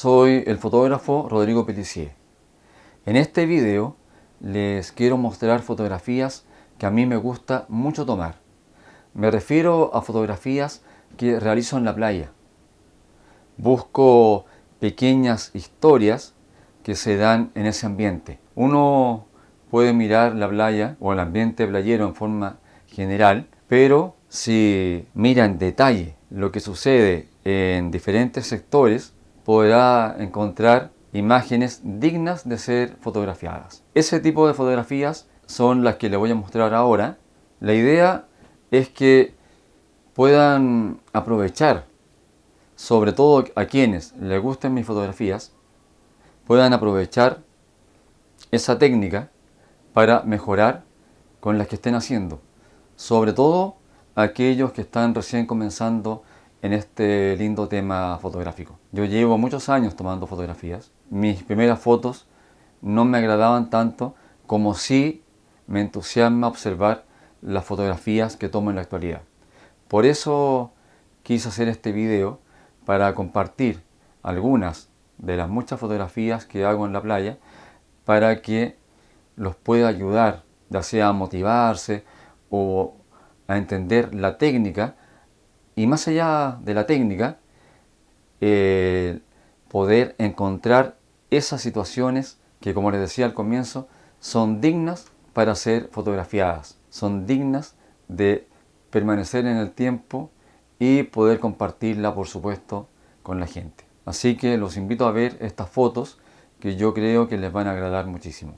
soy el fotógrafo Rodrigo Pellicier. En este video les quiero mostrar fotografías que a mí me gusta mucho tomar. Me refiero a fotografías que realizo en la playa. Busco pequeñas historias que se dan en ese ambiente. Uno puede mirar la playa o el ambiente playero en forma general, pero si mira en detalle lo que sucede en diferentes sectores, podrá encontrar imágenes dignas de ser fotografiadas. Ese tipo de fotografías son las que les voy a mostrar ahora. La idea es que puedan aprovechar, sobre todo a quienes les gusten mis fotografías, puedan aprovechar esa técnica para mejorar con las que estén haciendo. Sobre todo aquellos que están recién comenzando en este lindo tema fotográfico. Yo llevo muchos años tomando fotografías. Mis primeras fotos no me agradaban tanto como sí me entusiasma observar las fotografías que tomo en la actualidad. Por eso quise hacer este video para compartir algunas de las muchas fotografías que hago en la playa para que los pueda ayudar, ya sea a motivarse o a entender la técnica, y más allá de la técnica, poder encontrar esas situaciones que, como les decía al comienzo, son dignas para ser fotografiadas, son dignas de permanecer en el tiempo y poder compartirla, por supuesto, con la gente. Así que los invito a ver estas fotos que yo creo que les van a agradar muchísimo.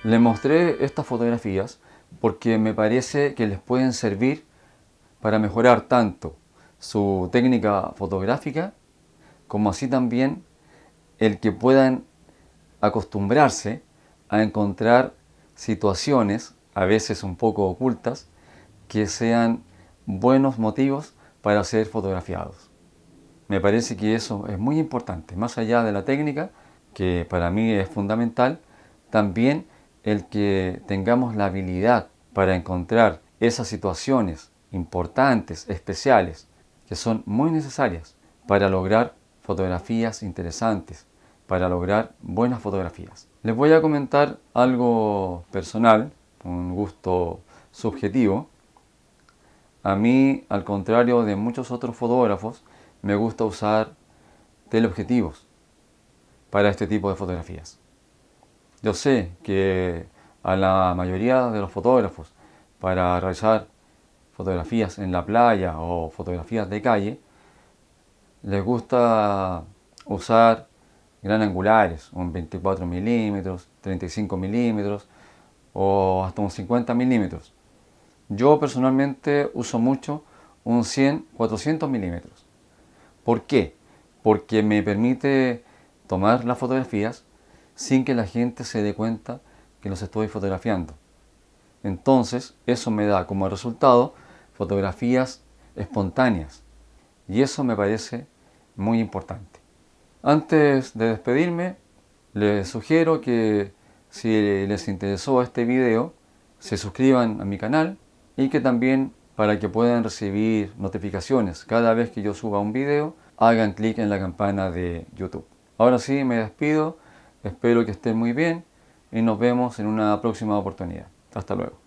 Les mostré estas fotografías porque me parece que les pueden servir para mejorar tanto su técnica fotográfica como así también el que puedan acostumbrarse a encontrar situaciones, a veces un poco ocultas, que sean buenos motivos para ser fotografiados. Me parece que eso es muy importante, más allá de la técnica, que para mí es fundamental, también el que tengamos la habilidad para encontrar esas situaciones importantes, especiales, que son muy necesarias para lograr fotografías interesantes, para lograr buenas fotografías. Les voy a comentar algo personal, un gusto subjetivo. A mí, al contrario de muchos otros fotógrafos, me gusta usar teleobjetivos para este tipo de fotografías. Yo sé que a la mayoría de los fotógrafos para realizar fotografías en la playa o fotografías de calle, les gusta usar gran angulares, un 24 milímetros, 35 milímetros o hasta un 50 milímetros. Yo personalmente uso mucho un 100-400 milímetros. ¿Por qué? Porque me permite tomar las fotografías sin que la gente se dé cuenta que los estoy fotografiando. Entonces, eso me da como resultado fotografías espontáneas. Y eso me parece muy importante. Antes de despedirme, les sugiero que si les interesó este video, se suscriban a mi canal y que también, para que puedan recibir notificaciones cada vez que yo suba un video, hagan clic en la campana de YouTube. Ahora sí, me despido, espero que estén muy bien y nos vemos en una próxima oportunidad. Hasta luego.